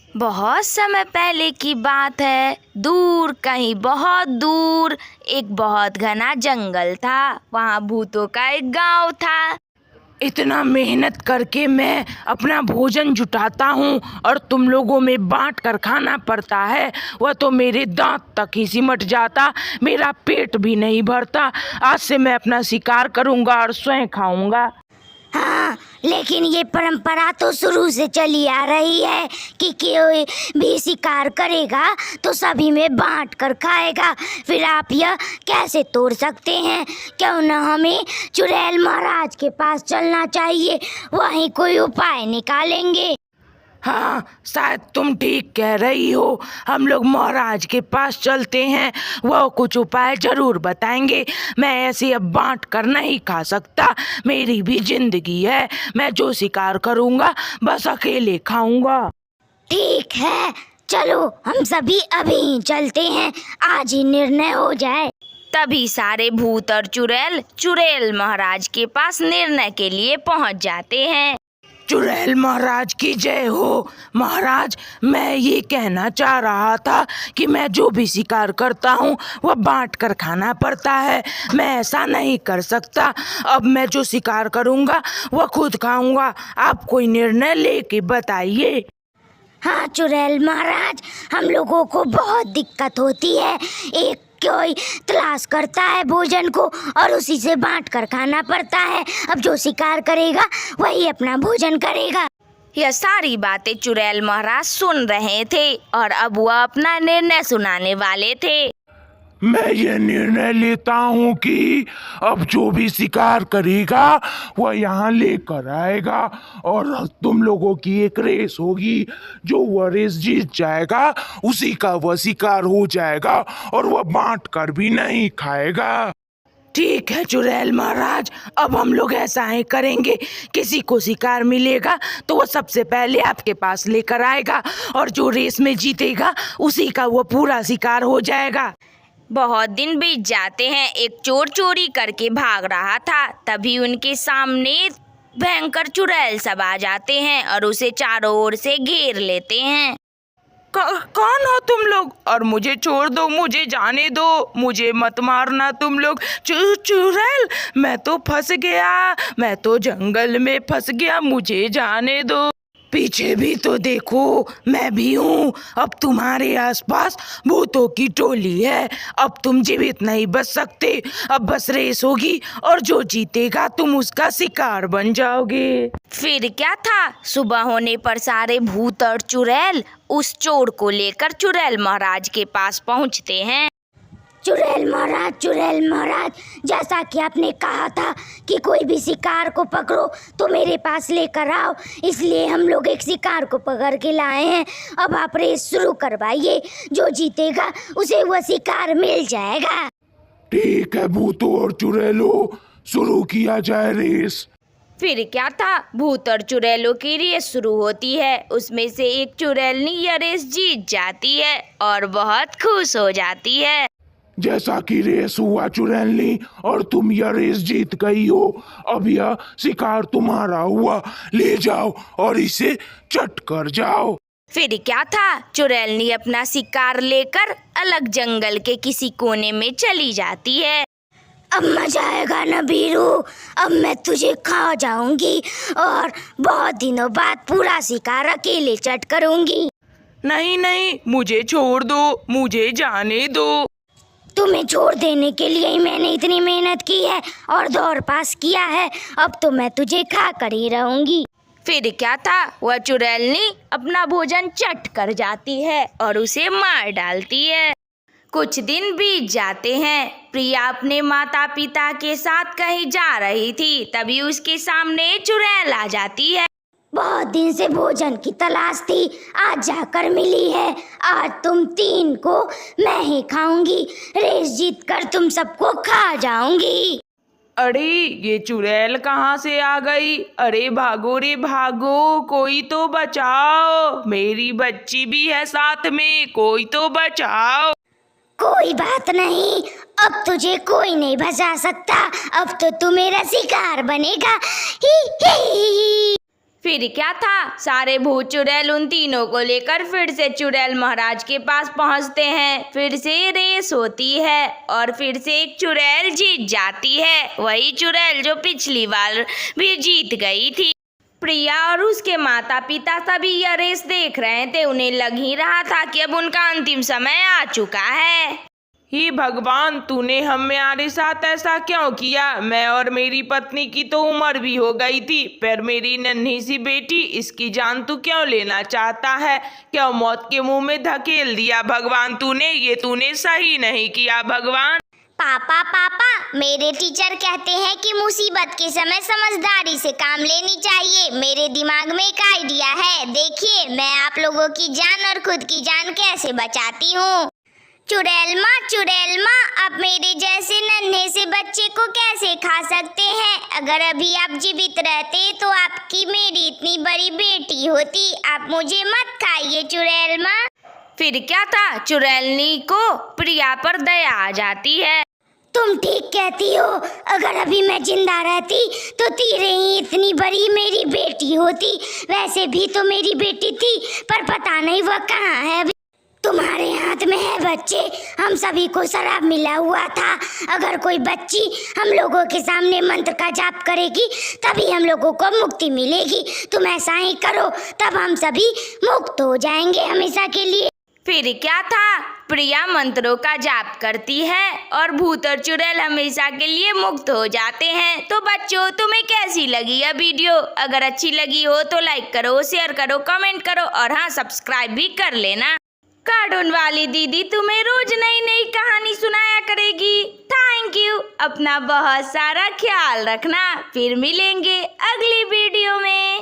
बहुत समय पहले की बात है। दूर, कहीं बहुत दूर, एक बहुत घना जंगल था। वहाँ भूतों का एक गांव था। इतना मेहनत करके मैं अपना भोजन जुटाता हूँ और तुम लोगों में बांट कर खाना पड़ता है। वह तो मेरे दांत तक ही सिमट जाता, मेरा पेट भी नहीं भरता। आज से मैं अपना शिकार करूँगा और स्वयं खाऊंगा। हाँ, लेकिन ये परंपरा तो शुरू से चली आ रही है कि कोई भी शिकार करेगा तो सभी में बांट कर खाएगा। फिर आप यह कैसे तोड़ सकते हैं? क्यों न हमें चुड़ैल महाराज के पास चलना चाहिए, वहीं कोई उपाय निकालेंगे। हाँ, शायद तुम ठीक कह रही हो। हम लोग महाराज के पास चलते हैं, वह कुछ उपाय जरूर बताएंगे। मैं ऐसे अब बांट कर नहीं खा सकता, मेरी भी जिंदगी है। मैं जो शिकार करूँगा बस अकेले खाऊंगा। ठीक है, चलो हम सभी अभी चलते हैं, आज ही निर्णय हो जाए। तभी सारे भूत और चुड़ैल महाराज के पास निर्णय के लिए पहुँच जाते हैं। चुड़ैल महाराज की जय हो। महाराज, मैं ये कहना चाह रहा था कि मैं जो भी शिकार करता हूँ वह बांट कर खाना पड़ता है। मैं ऐसा नहीं कर सकता। अब मैं जो शिकार करूँगा वह खुद खाऊंगा। आप कोई निर्णय लेके बताइए। हाँ चुड़ैल महाराज, हम लोगों को बहुत दिक्कत होती है। एक कोई तलाश करता है भोजन को और उसी से बांट कर खाना पड़ता है। अब जो शिकार करेगा वही अपना भोजन करेगा। यह सारी बातें चुड़ैल महाराज सुन रहे थे और अब वह अपना निर्णय सुनाने वाले थे। मैं ये निर्णय लेता हूँ कि अब जो भी शिकार करेगा वह यहाँ लेकर आएगा और तुम लोगों की एक रेस होगी। जो वह रेस जीत जाएगा उसी का वह शिकार हो जाएगा और वह बांट कर भी नहीं खाएगा। ठीक है चुड़ैल महाराज, अब हम लोग ऐसा ही करेंगे। किसी को शिकार मिलेगा तो वह सबसे पहले आपके पास लेकर आएगा और जो रेस में जीतेगा उसी का वो पूरा शिकार हो जाएगा। बहुत दिन बीत जाते हैं। एक चोर चोरी करके भाग रहा था। तभी उनके सामने भयंकर चुड़ैल सब आ जाते हैं और उसे चारों ओर से घेर लेते हैं। कौन हो तुम लोग? और मुझे छोड़ दो, मुझे जाने दो, मुझे मत मारना तुम लोग। चुड़ैल, मैं तो फंस गया, मैं तो जंगल में फंस गया, मुझे जाने दो। पीछे भी तो देखो, मैं भी हूँ। अब तुम्हारे आसपास भूतों की टोली है। अब तुम जीवित नहीं बच सकते। अब बस रेस होगी और जो जीतेगा तुम उसका शिकार बन जाओगे। फिर क्या था, सुबह होने पर सारे भूत और चुड़ैल उस चोर को लेकर चुड़ैल महाराज के पास पहुँचते हैं। चुड़ैल महाराज, जैसा कि आपने कहा था कि कोई भी शिकार को पकड़ो तो मेरे पास लेकर आओ, इसलिए हम लोग एक शिकार को पकड़ के लाए हैं। अब आप रेस शुरू करवाइए, जो जीतेगा उसे वह शिकार मिल जाएगा। ठीक है भूतों और चुड़ैलों, शुरू किया जाए रेस। फिर क्या था, भूत और चुड़ैलों की रेस शुरू होती है। उसमें से एक चुड़ैलनी यह रेस जीत जाती है और बहुत खुश हो जाती है। जैसा कि रेस हुआ चुड़ैलनी और तुम यह रेस जीत गई हो, अब यह शिकार तुम्हारा हुआ। ले जाओ और इसे चट कर जाओ। फिर क्या था, चुड़ैलनी अपना शिकार लेकर अलग जंगल के किसी कोने में चली जाती है। अब मजा आएगा ना बीरू, अब मैं तुझे खा जाऊंगी और बहुत दिनों बाद पूरा शिकार अकेले चट करूंगी। नहीं, मुझे छोड़ दो, मुझे जाने दो। तुम्हें छोड़ देने के लिए ही मैंने इतनी मेहनत की है और दौड़ पास किया है। अब तो मैं तुझे खा कर ही रहूंगी। फिर क्या था, वह चुड़ैलनी अपना भोजन चट कर जाती है और उसे मार डालती है। कुछ दिन बीत जाते हैं। प्रिया अपने माता पिता के साथ कहीं जा रही थी। तभी उसके सामने चुड़ैल आ जाती है। बहुत दिन से भोजन की तलाश थी, आज जाकर मिली है। आज तुम तीन को मैं ही खाऊंगी, रेस जीत कर तुम सबको खा जाऊंगी। अरे ये चुड़ैल कहाँ से आ गई? अरे भागो रे भागो, कोई तो बचाओ, मेरी बच्ची भी है साथ में, कोई तो बचाओ। कोई बात नहीं, अब तुझे कोई नहीं बचा सकता। अब तो तू मेरा शिकार बनेगा। ही ही। फिर क्या था, सारे भूत चुड़ैल उन तीनों को लेकर फिर से चुड़ैल महाराज के पास पहुंचते हैं। फिर से रेस होती है और फिर से एक चुड़ैल जीत जाती है, वही चुड़ैल जो पिछली बार भी जीत गई थी। प्रिया और उसके माता पिता सभी यह रेस देख रहे थे। उन्हें लग ही रहा था कि अब उनका अंतिम समय आ चुका है। हे भगवान, तूने हमारे साथ ऐसा क्यों किया? मैं और मेरी पत्नी की तो उम्र भी हो गई थी, पर मेरी नन्ही सी बेटी, इसकी जान तू क्यों लेना चाहता है? क्यों मौत के मुंह में धकेल दिया भगवान तूने? ये तूने सही नहीं किया भगवान। पापा पापा, मेरे टीचर कहते हैं कि मुसीबत के समय समझदारी से काम लेनी चाहिए। मेरे दिमाग में एक आइडिया है, देखिए मैं आप लोगों की जान और खुद की जान कैसे बचाती हूँ। चुड़ैल माँ, आप मेरे जैसे नन्हे से बच्चे को कैसे खा सकते हैं? अगर अभी आप जीवित रहते तो आपकी मेरी इतनी बड़ी बेटी होती। आप मुझे मत खाइए चुड़ैल माँ। फिर क्या था, चुड़ैलनी को प्रिया पर दया आ जाती है। तुम ठीक कहती हो, अगर अभी मैं जिंदा रहती तो तेरे ही इतनी बड़ी मेरी बेटी होती। वैसे भी तो मेरी बेटी थी, पर पता नहीं वह कहाँ है अभी। तुम्हारे हाथ में है बच्चे, हम सभी को शराब मिला हुआ था। अगर कोई बच्ची हम लोगों के सामने मंत्र का जाप करेगी तभी हम लोगों को मुक्ति मिलेगी। तुम ऐसा ही करो, तब हम सभी मुक्त हो जाएंगे हमेशा के लिए। फिर क्या था, प्रिया मंत्रों का जाप करती है और भूत और चुड़ैल हमेशा के लिए मुक्त हो जाते हैं। तो बच्चों, तुम्हें कैसी लगी यह वीडियो? अगर अच्छी लगी हो तो लाइक करो, शेयर करो, कमेंट करो और हाँ, सब्सक्राइब भी कर लेना। कार्टून वाली दीदी तुम्हें रोज नई नई कहानी सुनाया करेगी। Thank you. अपना बहुत सारा ख्याल रखना। फिर मिलेंगे अगली वीडियो में।